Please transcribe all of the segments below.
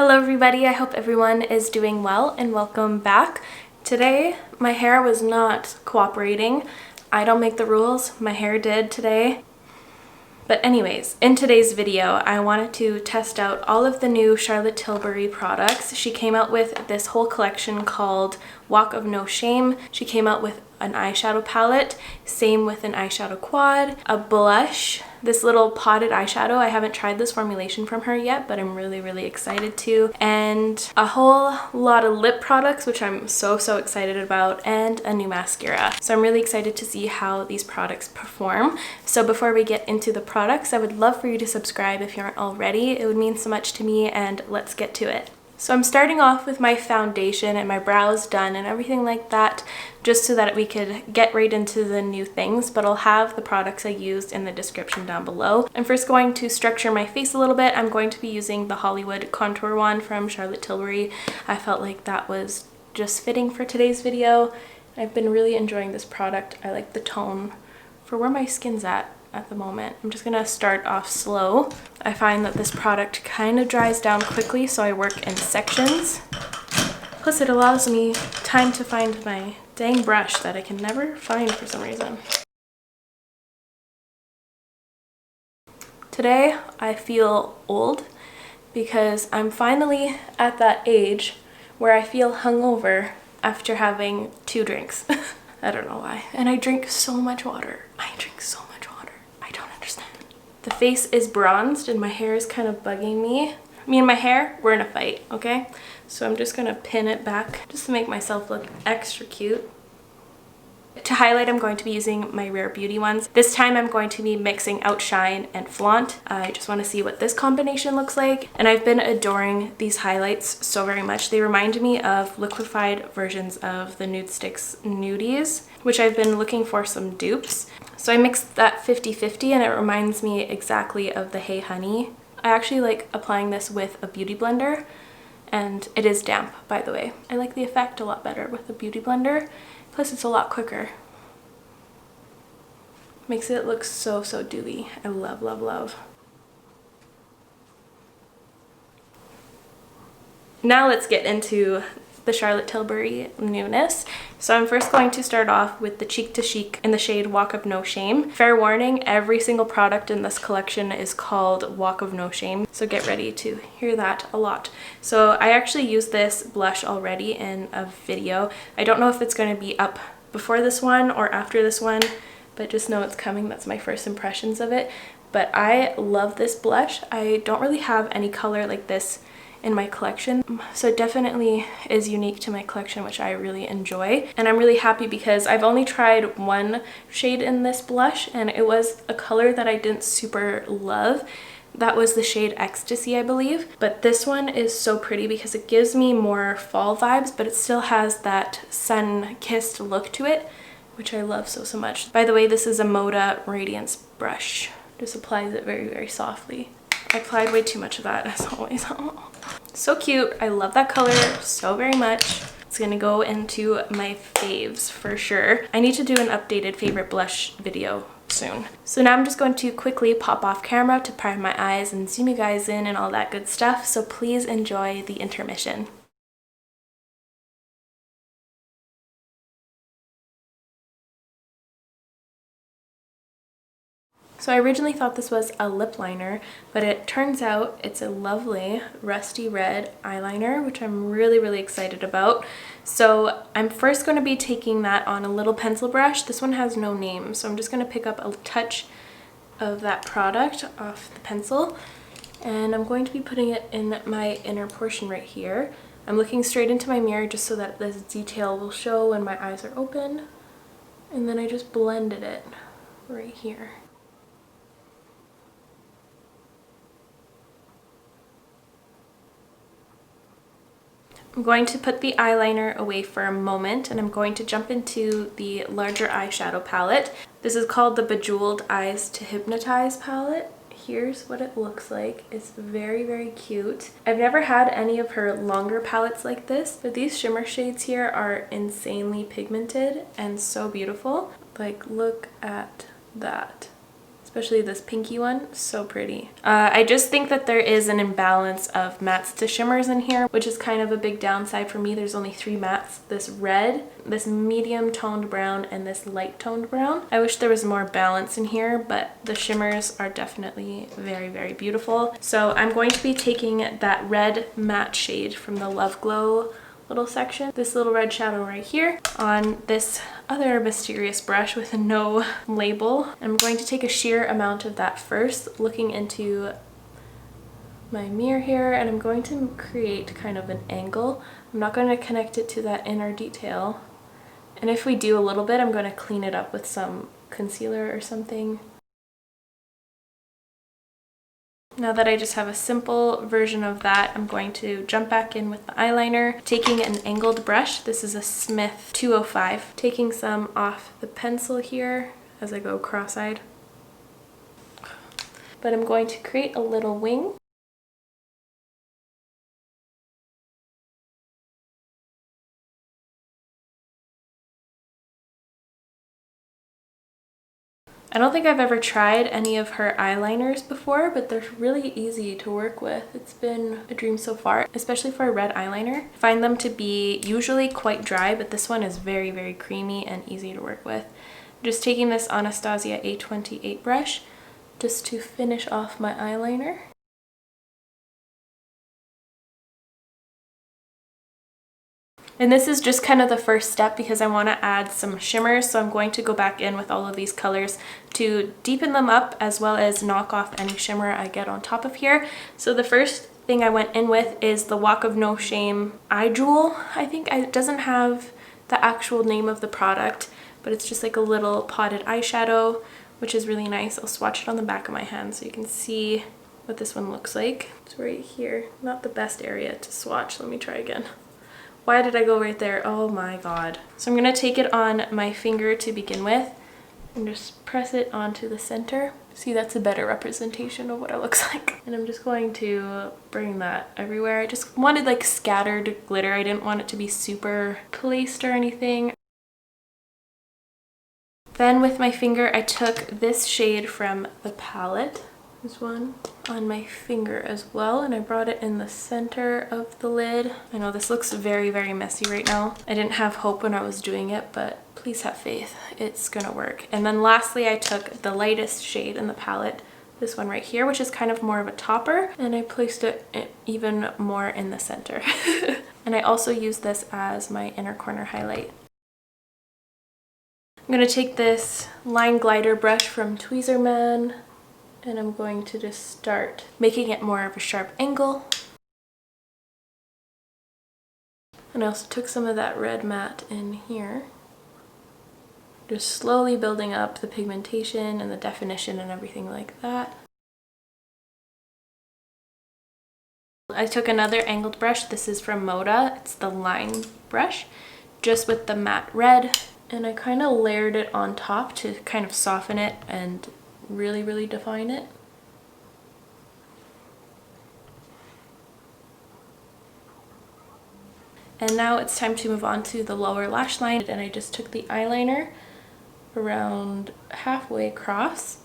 Hello everybody, I hope everyone is doing well and welcome back. Today my hair was not cooperating. I don't make the rules, my hair did today. But anyways, in today's video, I wanted to test out all of the new Charlotte Tilbury products. She came out with this whole collection called Walk of No Shame. She came out with an eyeshadow palette, same with an eyeshadow quad, a blush, this little potted eyeshadow. I haven't tried this formulation from her yet, but I'm really excited to, and a whole lot of lip products, which I'm so excited about, and a new mascara. So I'm really excited to see how these products perform. So before we get into the products, I would love for you to subscribe if you aren't already. It would mean so much to me, and let's get to it. So I'm starting off with my foundation and my brows done and everything like that, just so that we could get right into the new things, but I'll have the products I used in the description down below. I'm first going to structure my face a little bit. I'm going to be using the Hollywood contour wand from Charlotte Tilbury. I felt like that was just fitting for today's video. I've been really enjoying this product. I like the tone for where my skin's at the moment. I'm just gonna start off slow. I find that this product kind of dries down quickly, so I work in sections. Plus it allows me time to find my dang brush that I can never find for some reason. Today I feel old because I'm finally at that age where I feel hungover after having 2 drinks. I don't know why. And I drink so much water. I drink so much water. I don't understand. The face is bronzed and my hair is kind of bugging me. Me and my hair, we're in a fight, okay? So I'm just gonna pin it back just to make myself look extra cute. To highlight, I'm going to be using my Rare Beauty ones. This time I'm going to be mixing Outshine and Flaunt. I just want to see what this combination looks like. And I've been adoring these highlights so very much. They remind me of liquefied versions of the Nude Sticks Nudies, which I've been looking for some dupes. So I mixed that 50-50 and it reminds me exactly of the Hey Honey. I actually like applying this with a beauty blender, and it is damp, by the way. I like the effect a lot better with a beauty blender. Plus it's a lot quicker. Makes it look so dewy. I love. Now let's get into the Charlotte Tilbury newness. So I'm first going to start off with the Cheek to Chic in the shade Walk of No Shame. Fair warning, every single product in this collection is called Walk of No Shame, so get ready to hear that a lot. So I actually used this blush already in a video. I don't know if it's going to be up before this one or after this one, but just know it's coming. That's my first impressions of it. But I love this blush. I don't really have any color like this in my collection, so it definitely is unique to my collection, which I really enjoy. And I'm really happy because I've only tried one shade in this blush and it was a color that I didn't super love. That was the shade Ecstasy, I believe. But this one is so pretty because it gives me more fall vibes, but it still has that sun-kissed look to it, which I love so much. By the way, this is a Moda Radiance brush. Just applies it very softly. I applied way too much of that, as always. So cute. I love that color so very much. It's gonna go into my faves for sure. I need to do an updated favorite blush video soon. So now I'm just going to quickly pop off camera to prime my eyes and zoom you guys in and all that good stuff. So please enjoy the intermission. So I originally thought this was a lip liner, but it turns out it's a lovely rusty red eyeliner, which I'm really excited about. So I'm first going to be taking that on a little pencil brush. This one has no name, so I'm just going to pick up a touch of that product off the pencil, and I'm going to be putting it in my inner portion right here. I'm looking straight into my mirror just so that this detail will show when my eyes are open, and then I just blended it right here. I'm going to put the eyeliner away for a moment and I'm going to jump into the larger eyeshadow palette. This is called the Bejeweled Eyes to Hypnotize palette. Here's what it looks like. It's very cute. I've never had any of her longer palettes like this, but these shimmer shades here are insanely pigmented and so beautiful. Like, look at that. It's especially this pinky one, so pretty. I just think that there is an imbalance of mattes to shimmers in here, which is kind of a big downside for me. There's only 3 mattes, this red, this medium toned brown, and this light toned brown. I wish there was more balance in here, but the shimmers are definitely very, very beautiful. So I'm going to be taking that red matte shade from the Love Glow little section, this little red shadow right here, on this other mysterious brush with no label. I'm going to take a sheer amount of that first, looking into my mirror here, and I'm going to create kind of an angle. I'm not going to connect it to that inner detail, and if we do a little bit, I'm going to clean it up with some concealer or something. Now that I just have a simple version of that, I'm going to jump back in with the eyeliner, taking an angled brush. This is a Smith 205. Taking some off the pencil here as I go cross-eyed. But I'm going to create a little wing. I don't think I've ever tried any of her eyeliners before, but they're really easy to work with. It's been a dream so far, especially for a red eyeliner. I find them to be usually quite dry, but this one is very, very creamy and easy to work with. I'm just taking this Anastasia A28 brush just to finish off my eyeliner. And this is just kind of the first step because I want to add some shimmers, so I'm going to go back in with all of these colors to deepen them up as well as knock off any shimmer I get on top of here. So the first thing I went in with is the Walk of No Shame Eye Jewel. I think it doesn't have the actual name of the product, but it's just like a little potted eyeshadow, which is really nice. I'll swatch it on the back of my hand so you can see what this one looks like. It's right here. Not the best area to swatch. Let me try again. Why did I go right there? Oh my god. So I'm going to take it on my finger to begin with and just press it onto the center. See, that's a better representation of what it looks like. And I'm just going to bring that everywhere. I just wanted like scattered glitter. I didn't want it to be super placed or anything. Then with my finger, I took this shade from the palette. This one on my finger as well, and I brought it in the center of the lid. I know this looks very, very messy right now. I didn't have hope when I was doing it, but please have faith. It's gonna work. And then lastly, I took the lightest shade in the palette, this one right here, which is kind of more of a topper, and I placed it even more in the center. And I also used this as my inner corner highlight. I'm gonna take this line glider brush from Tweezerman, and I'm going to just start making it more of a sharp angle. And I also took some of that red matte in here. Just slowly building up the pigmentation and the definition and everything like that. I took another angled brush. This is from Moda. It's the line brush, just with the matte red. And I kind of layered it on top to kind of soften it and really, really define it. And now it's time to move on to the lower lash line, and I just took the eyeliner around halfway across,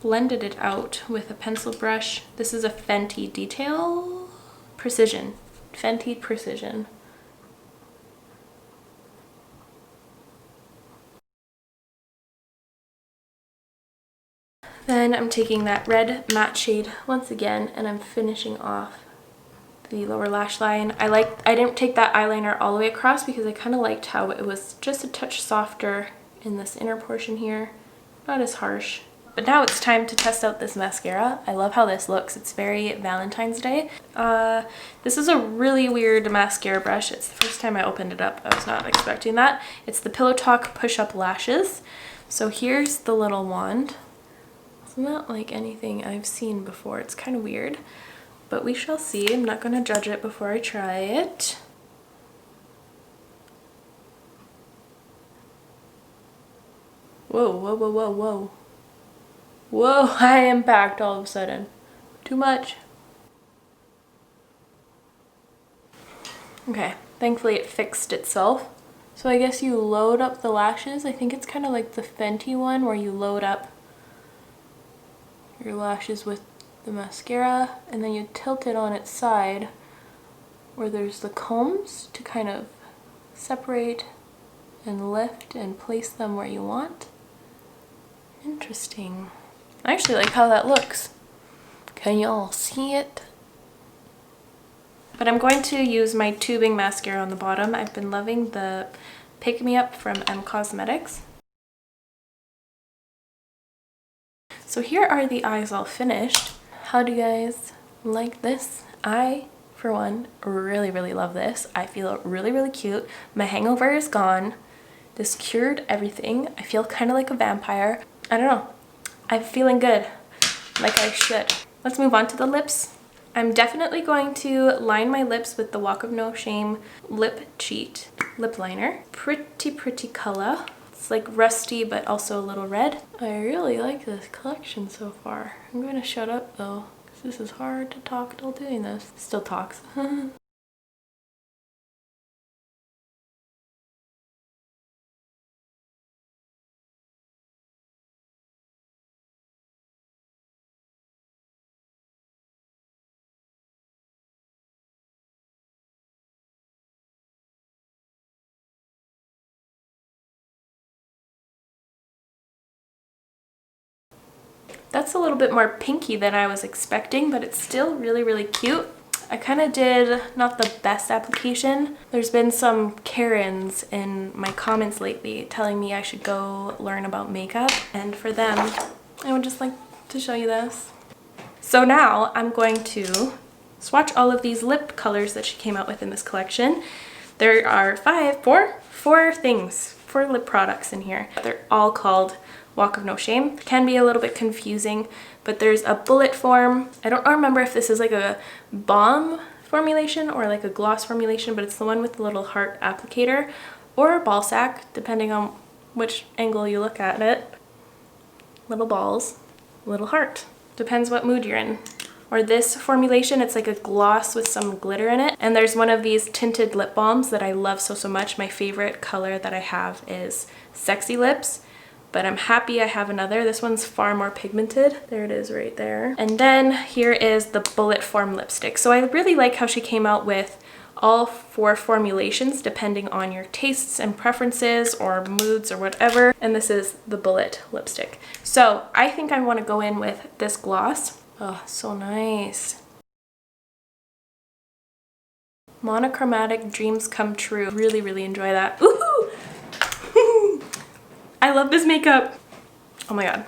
blended it out with a pencil brush. This is a Fenty Detail Precision. Fenty Precision. Then I'm taking that red matte shade once again, and I'm finishing off the lower lash line. I didn't take that eyeliner all the way across because I kind of liked how it was just a touch softer in this inner portion here. Not as harsh. But now it's time to test out this mascara. I love how this looks. It's very Valentine's Day. This is a really weird mascara brush. It's the first time I opened it up. I was not expecting that. It's the Pillow Talk Push-Up Lashes. So here's the little wand. It's not like anything I've seen before. It's kind of weird, but we shall see. I'm not going to judge it before I try it. Whoa, whoa, whoa, whoa, whoa. Whoa, high impact all of a sudden. Too much. Okay, thankfully it fixed itself. So I guess you load up the lashes. I think it's kind of like the Fenty one where you load up your lashes with the mascara, and then you tilt it on its side where there's the combs to kind of separate and lift and place them where you want. Interesting. I actually like how that looks. Can y'all see it? But I'm going to use my tubing mascara on the bottom. I've been loving the Pick Me Up from M Cosmetics. So here are the eyes all finished. How do you guys like this? I, for one, really love this. I feel really cute. My hangover is gone. This cured everything. I feel kind of like a vampire. I don't know. I'm feeling good, like I should. Let's move on to the lips. I'm definitely going to line my lips with the Walk of No Shame Lip Cheat lip liner. Pretty color. It's like rusty but also a little red. I really like this collection so far. I'm going to shut up though, because this is hard to talk while doing this. Still talks. That's a little bit more pinky than I was expecting, but it's still really cute. I kind of did not the best application. There's been some Karens in my comments lately telling me I should go learn about makeup, and for them, I would just like to show you this. So now I'm going to swatch all of these lip colors that she came out with in this collection. There are four lip products in here. They're all called Walk of No Shame. It can be a little bit confusing, but there's a bullet form. I don't remember if this is like a balm formulation or like a gloss formulation, but it's the one with the little heart applicator, or a ball sack, depending on which angle you look at it. Little balls, little heart. Depends what mood you're in. Or this formulation, it's like a gloss with some glitter in it. And there's one of these tinted lip balms that I love so much. My favorite color that I have is Sexy Lips, but I'm happy I have another. This one's far more pigmented. There it is right there. And then here is the bullet form lipstick. So I really like how she came out with all 4 formulations depending on your tastes and preferences or moods or whatever. And this is the bullet lipstick. So I think I want to go in with this gloss. Oh, so nice. Monochromatic Dreams Come True. Really enjoy that. Ooh! I love this makeup. Oh my god.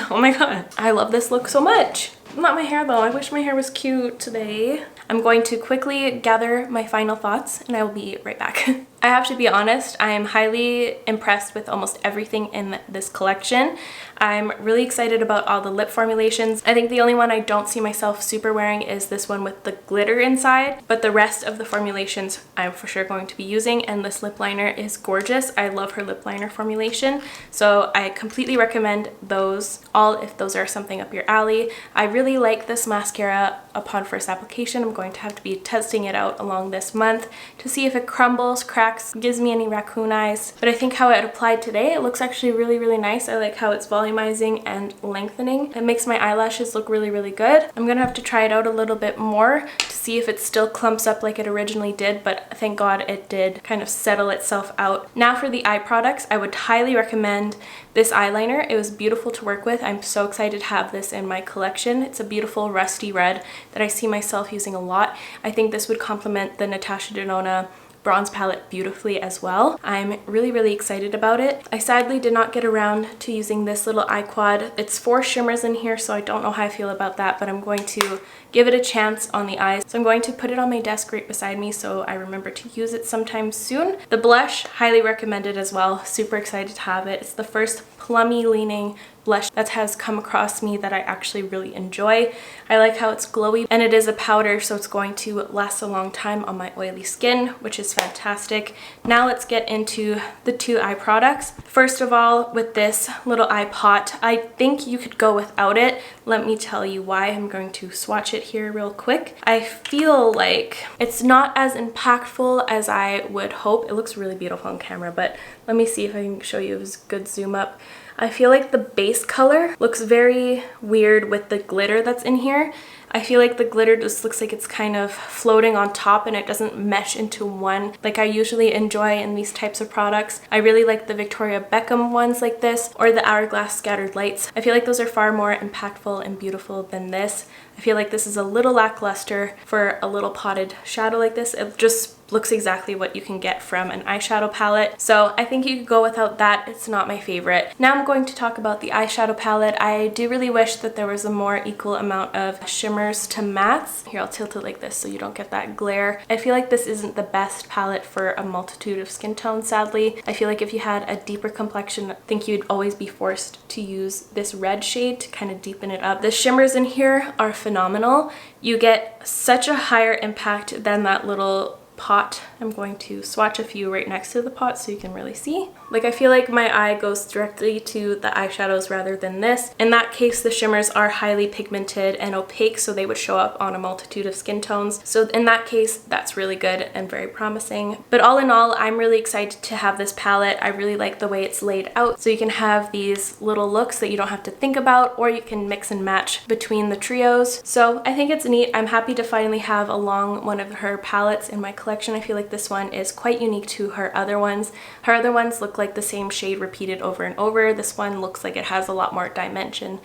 Oh my god. I love this look so much. Not my hair though. I wish my hair was cute today. I'm going to quickly gather my final thoughts and I will be right back. I have to be honest, I am highly impressed with almost everything in this collection. I'm really excited about all the lip formulations. I think the only one I don't see myself super wearing is this one with the glitter inside, but the rest of the formulations I'm for sure going to be using, and this lip liner is gorgeous. I love her lip liner formulation, so I completely recommend those all if those are something up your alley. I really like this mascara upon first application. I'm going to have to be testing it out along this month to see if it crumbles, cracks, gives me any raccoon eyes. But I think how it applied today, it looks actually really nice. I like how it's volumizing and lengthening. It makes my eyelashes look really good. I'm gonna have to try it out a little bit more to see if it still clumps up like it originally did, but thank God it did kind of settle itself out. Now for the eye products, I would highly recommend this eyeliner. It was beautiful to work with. I'm so excited to have this in my collection. It's a beautiful rusty red that I see myself using a lot. I think this would complement the Natasha Denona bronze palette beautifully as well. I'm really excited about it. I sadly did not get around to using this little eye quad. It's 4 shimmers in here, so I don't know how I feel about that, but I'm going to give it a chance on the eyes. So I'm going to put it on my desk right beside me so I remember to use it sometime soon. The blush, highly recommended as well. Super excited to have it. It's the first plummy leaning blush that has come across me that I actually really enjoy. I like how it's glowy, and it is a powder, so it's going to last a long time on my oily skin, which is fantastic. Now let's get into the 2 eye products. First of all, with this little eye pot, I think you could go without it. Let me tell you why. I'm going to swatch it here real quick. I feel like it's not as impactful as I would hope. It looks really beautiful on camera, but let me see if I can show you a good zoom up. I feel like the base color looks very weird with the glitter that's in here. I feel like the glitter just looks like it's kind of floating on top and it doesn't mesh into one like I usually enjoy in these types of products. I really like the Victoria Beckham ones like this, or the Hourglass Scattered Lights. I feel like those are far more impactful and beautiful than this. I feel like this is a little lackluster for a little potted shadow like this. It just looks exactly what you can get from an eyeshadow palette. So I think you could go without that. It's not my favorite. Now I'm going to talk about the eyeshadow palette. I do really wish that there was a more equal amount of shimmers to mattes. Here, I'll tilt it like this so you don't get that glare. I feel like this isn't the best palette for a multitude of skin tones, sadly. I feel like if you had a deeper complexion, I think you'd always be forced to use this red shade to kind of deepen it up. The shimmers in here are phenomenal. You get such a higher impact than that little pot. I'm going to swatch a few right next to the pot so you can really see. Like, I feel like my eye goes directly to the eyeshadows rather than this. In that case, the shimmers are highly pigmented and opaque, so they would show up on a multitude of skin tones. So in that case, that's really good and very promising. But all in all, I'm really excited to have this palette. I really like the way it's laid out. So you can have these little looks that you don't have to think about, or you can mix and match between the trios. So I think it's neat. I'm happy to finally have along one of her palettes in my collection. I feel like this one is quite unique to her other ones. Her other ones look like the same shade repeated over and over. This one looks like it has a lot more dimension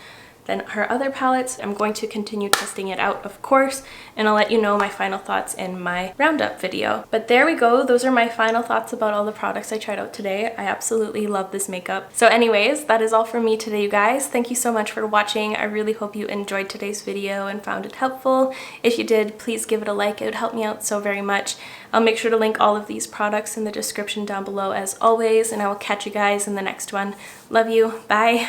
than her other palettes. I'm going to continue testing it out, of course, and I'll let you know my final thoughts in my roundup video. But there we go. Those are my final thoughts about all the products I tried out today. I absolutely love this makeup. So anyways, that is all for me today, you guys. Thank you so much for watching. I really hope you enjoyed today's video and found it helpful. If you did, please give it a like. It would help me out so very much. I'll make sure to link all of these products in the description down below as always, and I will catch you guys in the next one. Love you. Bye.